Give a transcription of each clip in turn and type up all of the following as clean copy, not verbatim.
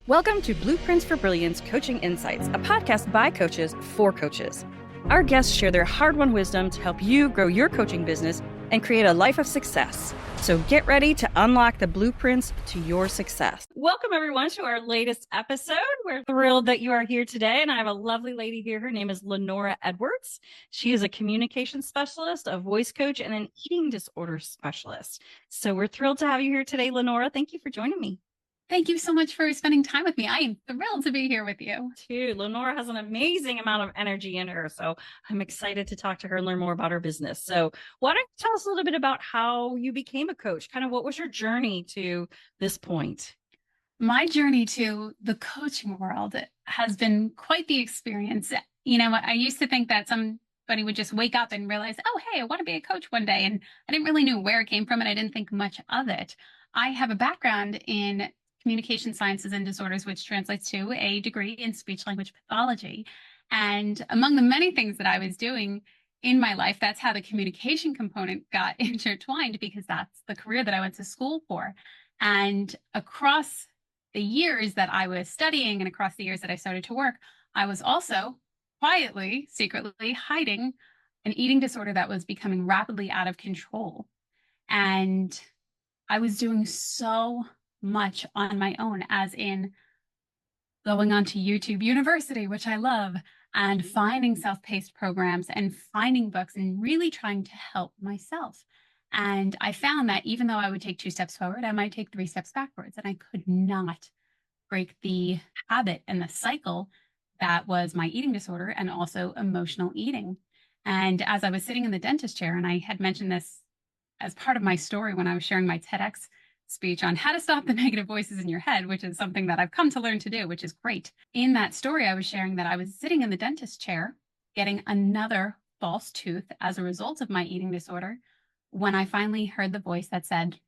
Welcome to Blueprints for Brilliance Coaching Insights, a podcast by coaches for coaches. Our guests share their hard-won wisdom to help you grow your coaching business and create a life of success. So get ready to unlock the blueprints to your success. Welcome, everyone, to our latest episode. We're thrilled that you are here today, and I have a lovely lady here. Her name is Lenora Edwards. She is a communication specialist, a voice coach, and an eating disorder specialist. So we're thrilled to have you here today, Lenora. Thank you for joining me. Thank you so much for spending time with me. I am thrilled to be here with you. Too. Lenora has an amazing amount of energy in her, so I'm excited to talk to her and learn more about her business. So why don't you tell us a little bit about how you became a coach? Kind of what was your journey to this point? My journey to the coaching world has been quite the experience. You know, I used to think that somebody would just wake up and realize, oh, hey, I want to be a coach one day. And I didn't really know where it came from, and I didn't think much of it. I have a background in communication sciences and disorders, which translates to a degree in speech language pathology. And among the many things that I was doing in my life, that's how the communication component got intertwined, because that's the career that I went to school for. And across the years that I was studying and across the years that I started to work, I was also quietly, secretly hiding an eating disorder that was becoming rapidly out of control. And I was doing so much on my own, as in going onto YouTube University, which I love, and finding self-paced programs and finding books and really trying to help myself. And I found that even though I would take 2 steps forward, I might take 3 steps backwards, and I could not break the habit and the cycle that was my eating disorder and also emotional eating. And as I was sitting in the dentist chair, and I had mentioned this as part of my story when I was sharing my TEDx speech on how to stop the negative voices in your head, which is something that I've come to learn to do, which is great. In that story, I was sharing that I was sitting in the dentist chair getting another false tooth as a result of my eating disorder, when I finally heard the voice that said,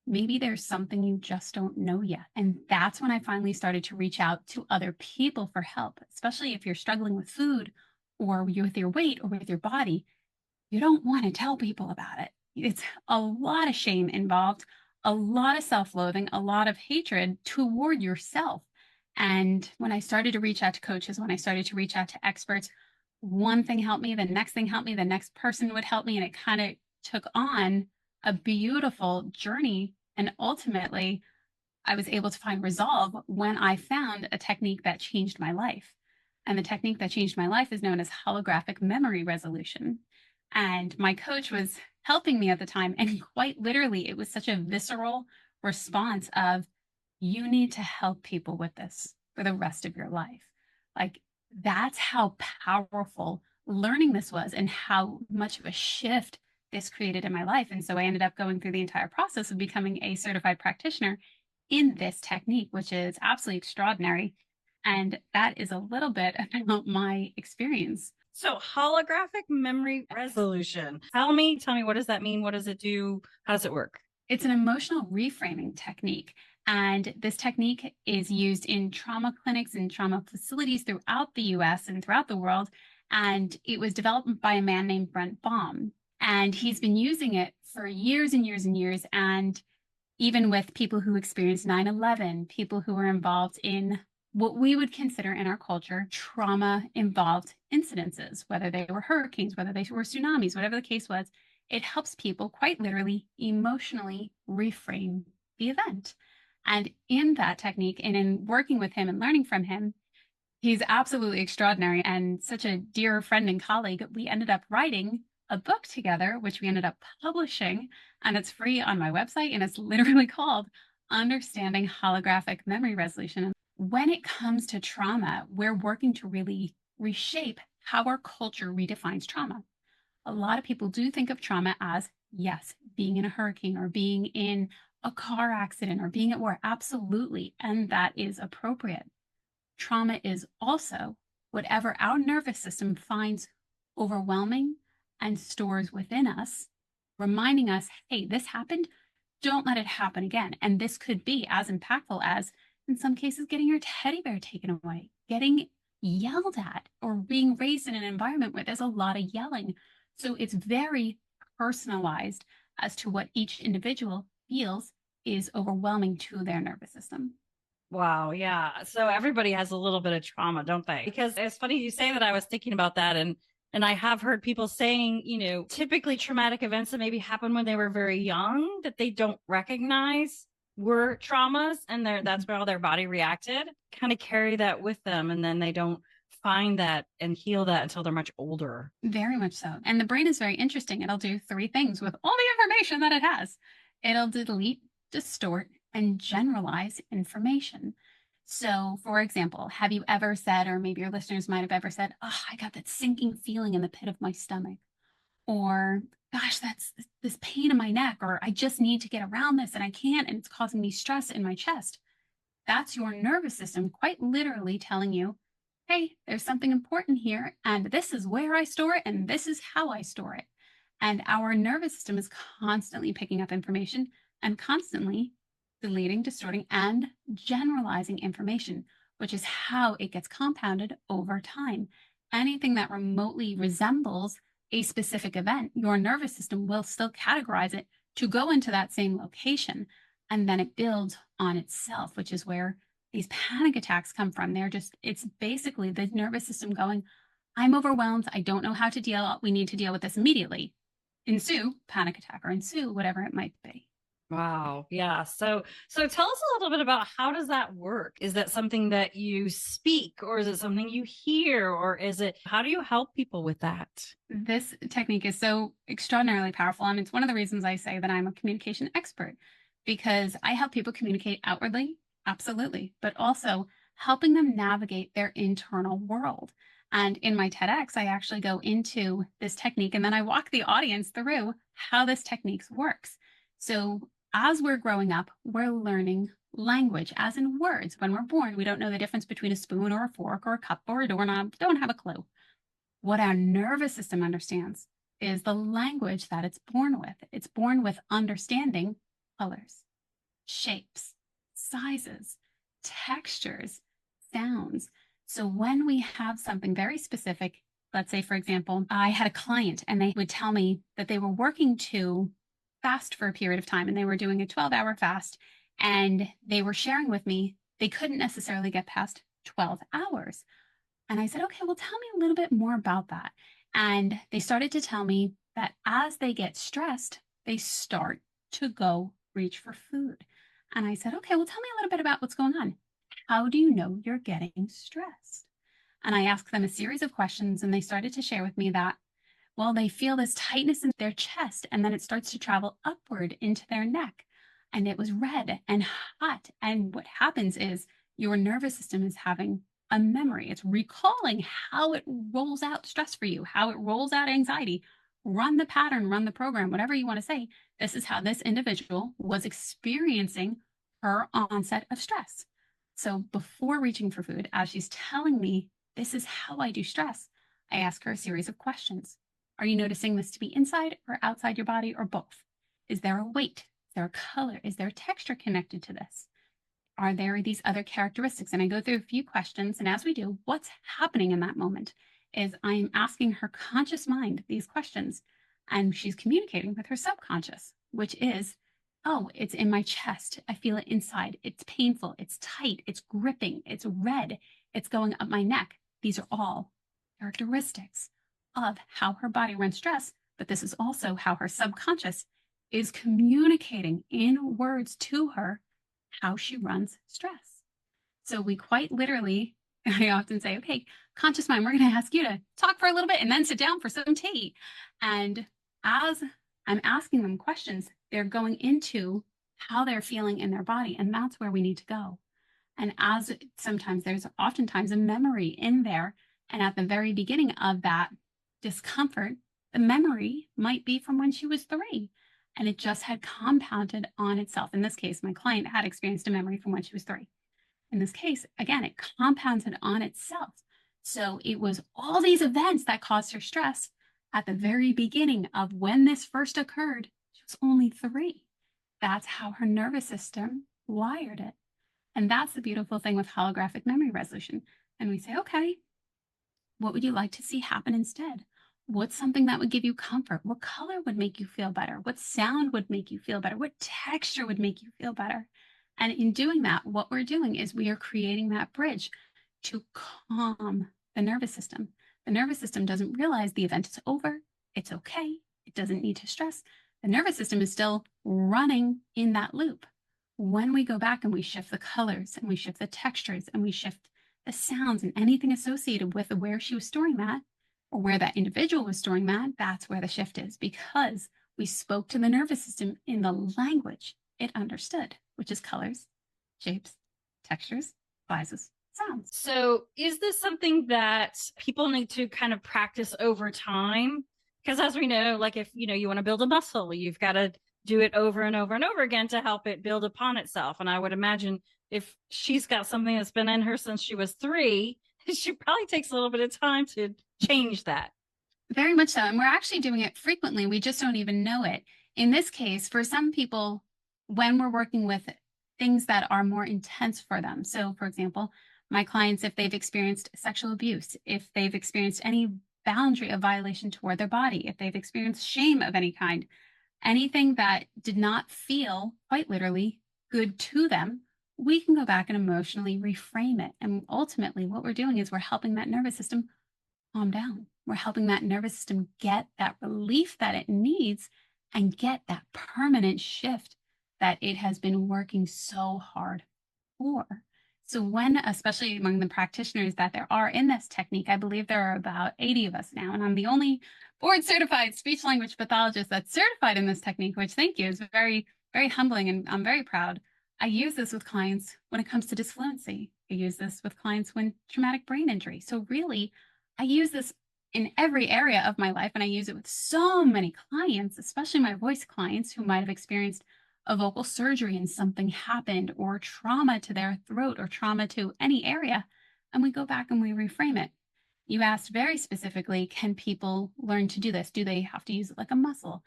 maybe there's something you just don't know yet. And that's when I finally started to reach out to other people for help, especially if you're struggling with food or with your weight or with your body. You don't want to tell people about it. It's a lot of shame involved, a lot of self-loathing, a lot of hatred toward yourself. And when I started to reach out to coaches, when I started to reach out to experts, one thing helped me, the next thing helped me, the next person would help me. And it kind of took on a beautiful journey. And ultimately, I was able to find resolve when I found a technique that changed my life. And the technique that changed my life is known as holographic memory resolution. And my coach was helping me at the time. And quite literally, it was such a visceral response of, you need to help people with this for the rest of your life. Like, that's how powerful learning this was and how much of a shift this created in my life. And so I ended up going through the entire process of becoming a certified practitioner in this technique, which is absolutely extraordinary. And that is a little bit about my experience. So holographic memory resolution. Tell me, what does that mean? What does it do? How does it work? It's an emotional reframing technique. And this technique is used in trauma clinics and trauma facilities throughout the US and throughout the world. And it was developed by a man named Brent Baum. And he's been using it for years and years and years. And even with people who experienced 9/11, people who were involved in what we would consider in our culture trauma-involved incidences, whether they were hurricanes, whether they were tsunamis, whatever the case was, it helps people quite literally emotionally reframe the event. And in that technique, and in working with him and learning from him, he's absolutely extraordinary and such a dear friend and colleague. We ended up writing a book together, which we ended up publishing, and it's free on my website, and it's literally called Understanding Holographic Memory Resolution. When it comes to trauma, we're working to really reshape how our culture redefines trauma. A lot of people do think of trauma as, yes, being in a hurricane or being in a car accident or being at war. Absolutely. And that is appropriate. Trauma is also whatever our nervous system finds overwhelming and stores within us, reminding us, hey, this happened. Don't let it happen again. And this could be as impactful as, in some cases, getting your teddy bear taken away, getting yelled at, or being raised in an environment where there's a lot of yelling. So it's very personalized as to what each individual feels is overwhelming to their nervous system. Wow, yeah. So everybody has a little bit of trauma, don't they? Because it's funny you say that. I was thinking about that, and I have heard people saying, typically traumatic events that maybe happened when they were very young that they don't recognize were traumas, and that's where all their body reacted, kind of carry that with them, and then they don't find that and heal that until they're much older. Very much so. And the brain is very interesting. It'll do three things with all the information that it has. It'll delete, distort, and generalize information. So, for example, have you ever said, or maybe your listeners might have ever said, oh, I got that sinking feeling in the pit of my stomach, or gosh, that's this pain in my neck, or I just need to get around this and I can't, and it's causing me stress in my chest. That's your nervous system quite literally telling you, hey, there's something important here, and this is where I store it, and this is how I store it. And our nervous system is constantly picking up information and constantly deleting, distorting, and generalizing information, which is how it gets compounded over time. Anything that remotely resembles a specific event, your nervous system will still categorize it to go into that same location. And then it builds on itself, which is where these panic attacks come from. It's basically the nervous system going, I'm overwhelmed. I don't know how to deal. We need to deal with this immediately. Ensue panic attack, or ensue whatever it might be. Wow. Yeah. So tell us a little bit about, how does that work? Is that something that you speak, or is it something you hear, or how do you help people with that? This technique is so extraordinarily powerful. And it's one of the reasons I say that I'm a communication expert, because I help people communicate outwardly, absolutely, but also helping them navigate their internal world. And in my TEDx, I actually go into this technique, and then I walk the audience through how this technique works. So as we're growing up, we're learning language, as in words. When we're born, we don't know the difference between a spoon or a fork or a cup or a doorknob, don't have a clue. What our nervous system understands is the language that it's born with. It's born with understanding colors, shapes, sizes, textures, sounds. So when we have something very specific, let's say, for example, I had a client and they would tell me that they were working to fast for a period of time, and they were doing a 12-hour fast, and they were sharing with me they couldn't necessarily get past 12 hours. And I said, okay, well, tell me a little bit more about that. And they started to tell me that as they get stressed, they start to go reach for food. And I said, okay, well, tell me a little bit about what's going on. How do you know you're getting stressed? And I asked them a series of questions, and they started to share with me that, well, they feel this tightness in their chest, and then it starts to travel upward into their neck. And it was red and hot. And what happens is your nervous system is having a memory. It's recalling how it rolls out stress for you, how it rolls out anxiety. Run the pattern, run the program, whatever you want to say. This is how this individual was experiencing her onset of stress. So before reaching for food, as she's telling me, this is how I do stress, I ask her a series of questions. Are you noticing this to be inside or outside your body, or both? Is there a weight? Is there a color? Is there a texture connected to this? Are there these other characteristics? And I go through a few questions. And as we do, what's happening in that moment is I'm asking her conscious mind these questions. And she's communicating with her subconscious, which is, oh, it's in my chest. I feel it inside. It's painful. It's tight. It's gripping. It's red. It's going up my neck. These are all characteristics of how her body runs stress. But this is also how her subconscious is communicating in words to her how she runs stress. So we quite literally, I often say, okay, conscious mind, we're going to ask you to talk for a little bit and then sit down for some tea. And as I'm asking them questions, they're going into how they're feeling in their body. And that's where we need to go. And as sometimes there's oftentimes a memory in there. And at the very beginning of that discomfort, the memory might be from when she was 3. And it just had compounded on itself. In this case, my client had experienced a memory from when she was 3. In this case, again, it compounded on itself. So it was all these events that caused her stress at the very beginning of when this first occurred. She was only 3. That's how her nervous system wired it. And that's the beautiful thing with holographic memory resolution. And we say, okay, what would you like to see happen instead? What's something that would give you comfort? What color would make you feel better? What sound would make you feel better? What texture would make you feel better? And in doing that, what we're doing is we are creating that bridge to calm the nervous system. The nervous system doesn't realize the event is over. It's okay. It doesn't need to stress. The nervous system is still running in that loop. When we go back and we shift the colors and we shift the textures and we shift the sounds and anything associated with where she was storing that or where that individual was storing that, that's where the shift is, because we spoke to the nervous system in the language it understood, which is colors, shapes, textures, sizes, sounds. So is this something that people need to kind of practice over time? Because as we know, like if you want to build a muscle, you've got to do it over and over and over again to help it build upon itself. And I would imagine if she's got something that's been in her since she was 3, she probably takes a little bit of time to change that. Very much so. And we're actually doing it frequently. We just don't even know it. In this case, for some people, when we're working with things that are more intense for them. So, for example, my clients, if they've experienced sexual abuse, if they've experienced any boundary of violation toward their body, if they've experienced shame of any kind, anything that did not feel, quite literally, good to them, we can go back and emotionally reframe it. And ultimately, what we're doing is we're helping that nervous system calm down. We're helping that nervous system get that relief that it needs and get that permanent shift that it has been working so hard for. So when, especially among the practitioners that there are in this technique, I believe there are about 80 of us now, and I'm the only board certified speech language pathologist that's certified in this technique, which, thank you, is very, very humbling, and I'm very proud. I use this with clients when it comes to dysfluency. I use this with clients when traumatic brain injury. So really, I use this in every area of my life, and I use it with so many clients, especially my voice clients who might have experienced a vocal surgery and something happened, or trauma to their throat, or trauma to any area, and we go back and we reframe it. You asked very specifically, can people learn to do this? Do they have to use it like a muscle?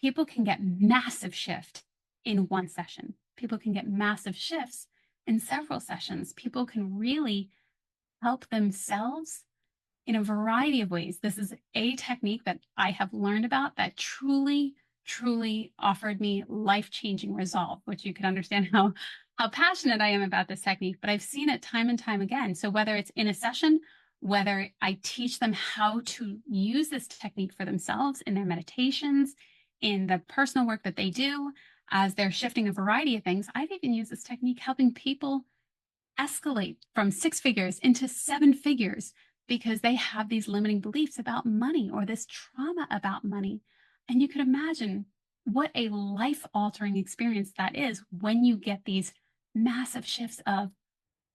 People can get massive shift in one session. People can get massive shifts in several sessions. People can really help themselves in a variety of ways. This is a technique that I have learned about that truly offered me life-changing resolve, which you can understand how passionate I am about this technique, but I've seen it time and time again. So whether it's in a session, whether I teach them how to use this technique for themselves in their meditations, in the personal work that they do, as they're shifting a variety of things, I've even used this technique helping people escalate from 6 figures into 7 figures because they have these limiting beliefs about money or this trauma about money. And you could imagine what a life-altering experience that is when you get these massive shifts of,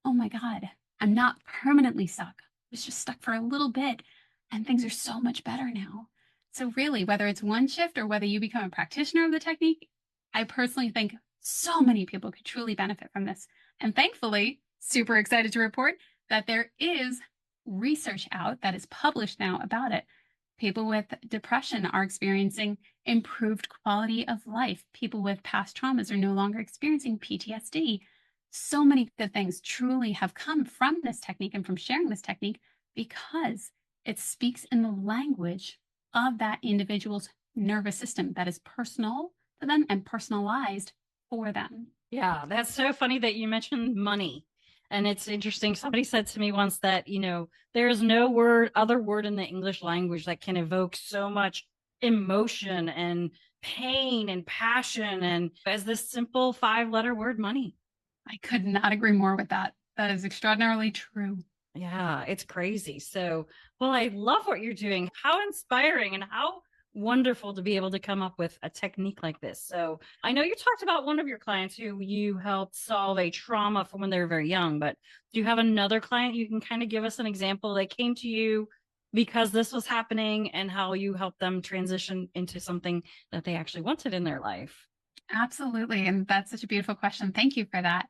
oh my God, I'm not permanently stuck. I was just stuck for a little bit and things are so much better now. So really, whether it's one shift or whether you become a practitioner of the technique, I personally think so many people could truly benefit from this. And thankfully, super excited to report that there is research out that is published now about it. People with depression are experiencing improved quality of life. People with past traumas are no longer experiencing PTSD. So many good things truly have come from this technique and from sharing this technique because it speaks in the language of that individual's nervous system that is personal to them and personalized for them. Yeah, that's so funny that you mentioned money. And it's interesting. Somebody said to me once that, there's no other word in the English language that can evoke so much emotion and pain and passion and as this simple 5-letter word, money. I could not agree more with that. That is extraordinarily true. Yeah, it's crazy. So, well, I love what you're doing. How inspiring and how wonderful to be able to come up with a technique like this. So I know you talked about one of your clients who you helped solve a trauma from when they were very young, but do you have another client you can kind of give us an example that came to you because this was happening and how you helped them transition into something that they actually wanted in their life? Absolutely. And that's such a beautiful question. Thank you for that.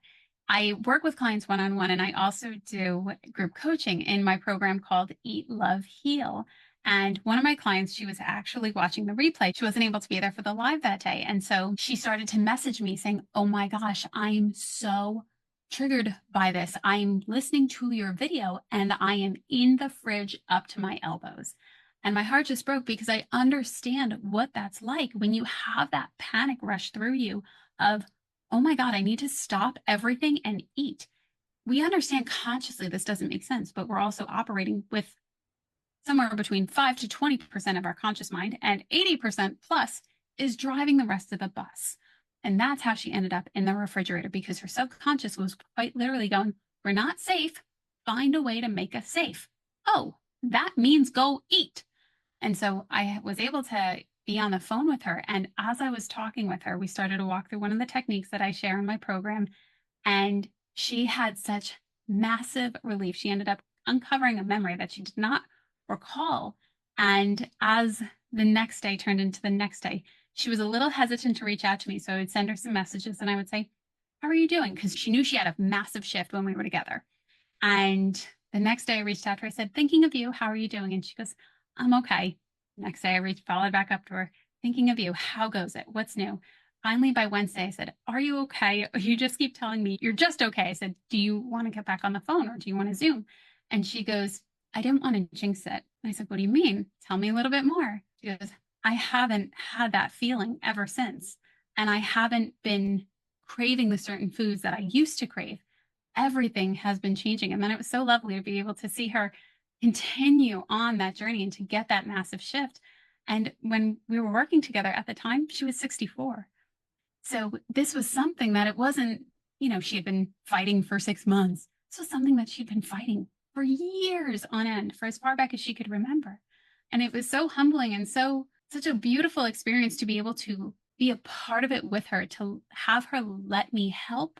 I work with clients one-on-one, and I also do group coaching in my program called Eat, Love, Heal. And one of my clients, she was actually watching the replay. She wasn't able to be there for the live that day. And so she started to message me saying, oh my gosh, I'm so triggered by this. I'm listening to your video and I am in the fridge up to my elbows. And my heart just broke because I understand what that's like when you have that panic rush through you of, oh my God, I need to stop everything and eat. We understand consciously this doesn't make sense, but we're also operating with somewhere between 5 to 20% of our conscious mind, and 80% plus is driving the rest of the bus. And that's how she ended up in the refrigerator, because her subconscious was quite literally going, we're not safe. Find a way to make us safe. Oh, that means go eat. And so I was able to be on the phone with her. And as I was talking with her, we started to walk through one of the techniques that I share in my program. And she had such massive relief. She ended up uncovering a memory that she did not recall. And as the next day turned into the next day, she was a little hesitant to reach out to me. So I would send her some messages and I would say, how are you doing? Because she knew she had a massive shift when we were together. And the next day I reached out to her. I said, thinking of you. How are you doing? And she goes, I'm okay. Next day I followed back up to her, thinking of you. How goes it? What's new? Finally, by Wednesday, I said, are you okay? You just keep telling me you're just okay. I said, do you want to get back on the phone or do you want to Zoom? And she goes, I didn't want to jinx it. And I said, what do you mean? Tell me a little bit more. She goes, I haven't had that feeling ever since. And I haven't been craving the certain foods that I used to crave. Everything has been changing. And then it was so lovely to be able to see her continue on that journey and to get that massive shift. And when we were working together at the time, she was 64. So this was something that it wasn't, she had been fighting for 6 months. This was something that she'd been fighting for years on end, for as far back as she could remember. And it was so humbling and such a beautiful experience to be able to be a part of it with her, to have her let me help,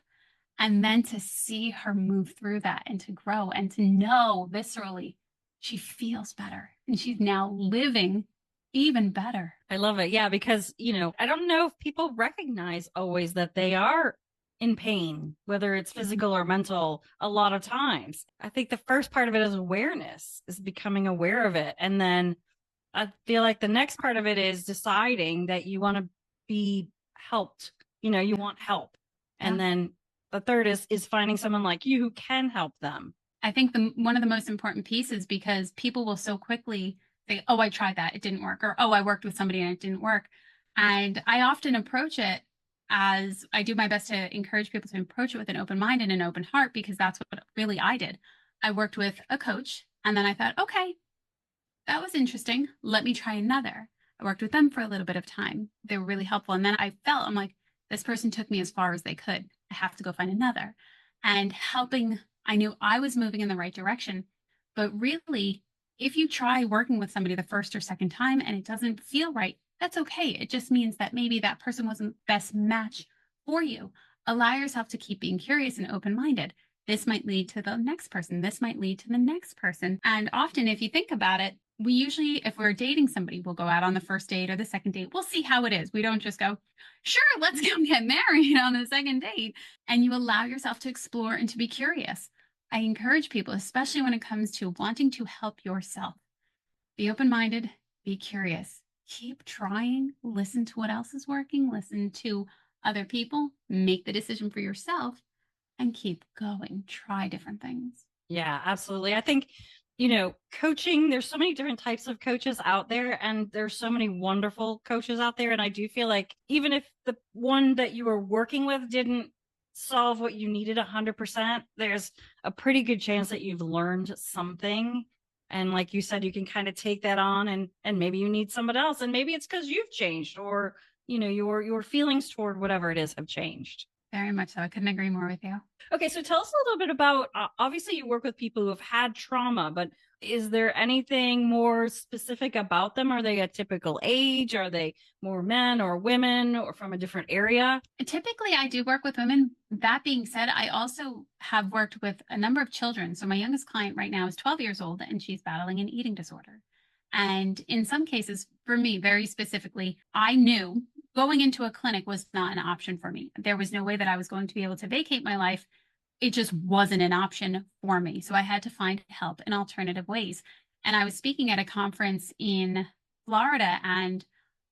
and then to see her move through that and to grow and to know viscerally she feels better and she's now living even better. I love it. Yeah, because, I don't know if people recognize always that they are in pain, whether it's physical or mental, a lot of times. I think the first part of it is awareness, is becoming aware of it. And then I feel like the next part of it is deciding that you want to be helped. You want help. And Yeah. then the third is finding someone like you who can help them. I think one of the most important pieces, because people will so quickly say, oh, I tried that, it didn't work, or oh, I worked with somebody and it didn't work. And I often approach it as I do my best to encourage people to approach it with an open mind and an open heart, because that's what really I did. I worked with a coach and then I thought, okay, that was interesting. Let me try another. I worked with them for a little bit of time. They were really helpful. And then I'm like, this person took me as far as they could. I have to go find another. And helping, I knew I was moving in the right direction. But really, if you try working with somebody the first or second time and it doesn't feel right, that's okay. It just means that maybe that person wasn't the best match for you. Allow yourself to keep being curious and open-minded. This might lead to the next person. This might lead to the next person. And often, if you think about it, we usually, if we're dating somebody, we'll go out on the first date or the second date. We'll see how it is. We don't just go, sure, let's go get married on the second date. And you allow yourself to explore and to be curious. I encourage people, especially when it comes to wanting to help yourself, be open-minded, be curious, keep trying, listen to what else is working, listen to other people, make the decision for yourself, and keep going. Try different things. Yeah, absolutely. I think, coaching, there's so many different types of coaches out there, and there's so many wonderful coaches out there. And I do feel like even if the one that you were working with didn't solve what you needed 100%, there's a pretty good chance that you've learned something. And like you said, you can kind of take that on and maybe you need someone else. And maybe it's because you've changed, or, your feelings toward whatever it is have changed. Very much so. I couldn't agree more with you. Okay, so tell us a little bit about, obviously you work with people who have had trauma, but is there anything more specific about them? Are they a typical age? Are they more men or women or from a different area? Typically, I do work with women. That being said, I also have worked with a number of children. So my youngest client right now is 12 years old and she's battling an eating disorder. And in some cases, for me, very specifically, I knew going into a clinic was not an option for me. There was no way that I was going to be able to vacate my life. It just wasn't an option for me. So I had to find help in alternative ways. And I was speaking at a conference in Florida, and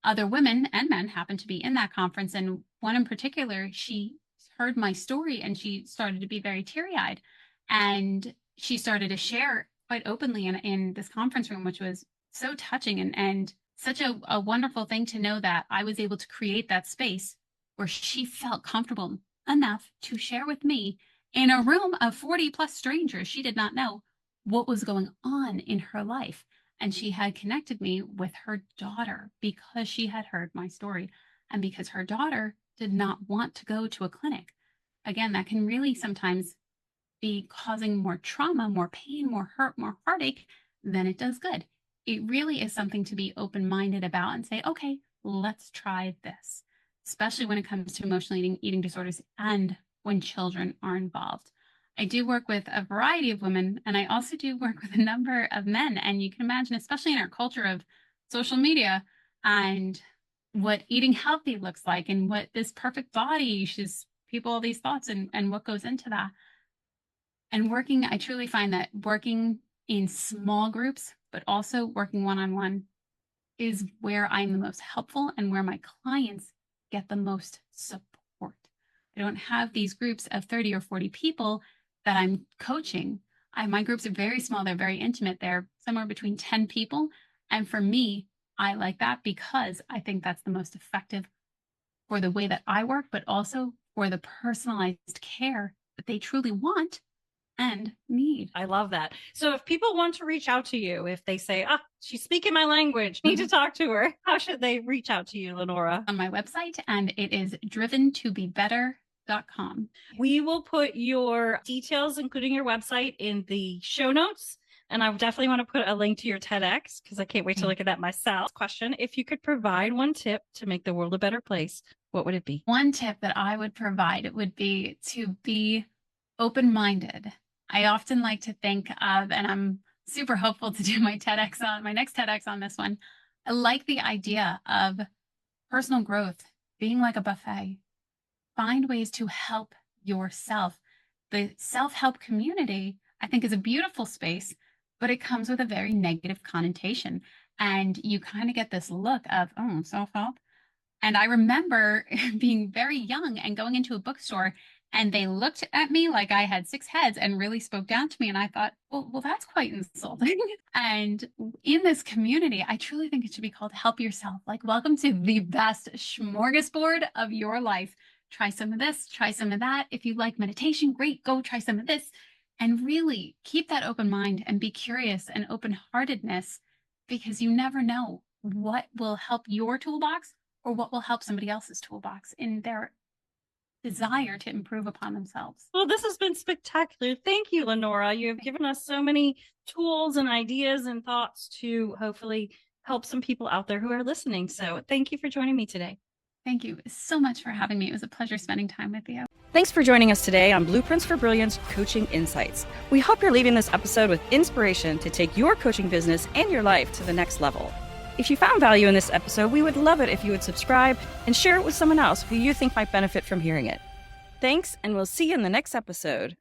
other women and men happened to be in that conference. And one in particular, she heard my story and she started to be very teary-eyed. And she started to share quite openly in this conference room, which was so touching and such a wonderful thing to know that I was able to create that space where she felt comfortable enough to share with me in a room of 40 plus strangers she did not know what was going on in her life. And she had connected me with her daughter because she had heard my story and because her daughter did not want to go to a clinic. Again, that can really sometimes be causing more trauma, more pain, more hurt, more heartache than it does good. It really is something to be open-minded about and say, okay, let's try this, especially when it comes to emotional eating disorders and when children are involved. I do work with a variety of women, and I also do work with a number of men. And you can imagine, especially in our culture of social media and what eating healthy looks like and what this perfect body is, people, all these thoughts and what goes into that. And I truly find that working in small groups, but also working one-on-one is where I'm the most helpful and where my clients get the most support. I don't have these groups of 30 or 40 people that I'm coaching. My groups are very small. They're very intimate. They're somewhere between 10 people. And for me, I like that because I think that's the most effective for the way that I work, but also for the personalized care that they truly want and need. I love that. So if people want to reach out to you, if they say, she's speaking my language, need to talk to her, how should they reach out to you, Lenora? On my website, and it is driventobebetter.com. We will put your details, including your website, in the show notes. And I definitely want to put a link to your TEDx because I can't wait to look at that myself. Question, if you could provide one tip to make the world a better place, what would it be? One tip that I would provide would be to be open-minded. I often like to think of, and I'm super hopeful to do my next TEDx on this one. I like the idea of personal growth being like a buffet. Find ways to help yourself. The self-help community, I think, is a beautiful space, but it comes with a very negative connotation. And you kind of get this look of, oh, self-help. And I remember being very young and going into a bookstore, and they looked at me like I had 6 heads and really spoke down to me. And I thought, well, that's quite insulting. And in this community, I truly think it should be called Help Yourself. Like, welcome to the best smorgasbord of your life. Try some of this, try some of that. If you like meditation, great, go try some of this. And really keep that open mind and be curious and open-heartedness, because you never know what will help your toolbox or what will help somebody else's toolbox in their desire to improve upon themselves. Well, this has been spectacular. Thank you, Lenora. You have given us so many tools and ideas and thoughts to hopefully help some people out there who are listening. So thank you for joining me today. Thank you so much for having me. It was a pleasure spending time with you. Thanks for joining us today on Blueprints for Brilliance Coaching Insights. We hope you're leaving this episode with inspiration to take your coaching business and your life to the next level. If you found value in this episode, we would love it if you would subscribe and share it with someone else who you think might benefit from hearing it. Thanks, and we'll see you in the next episode.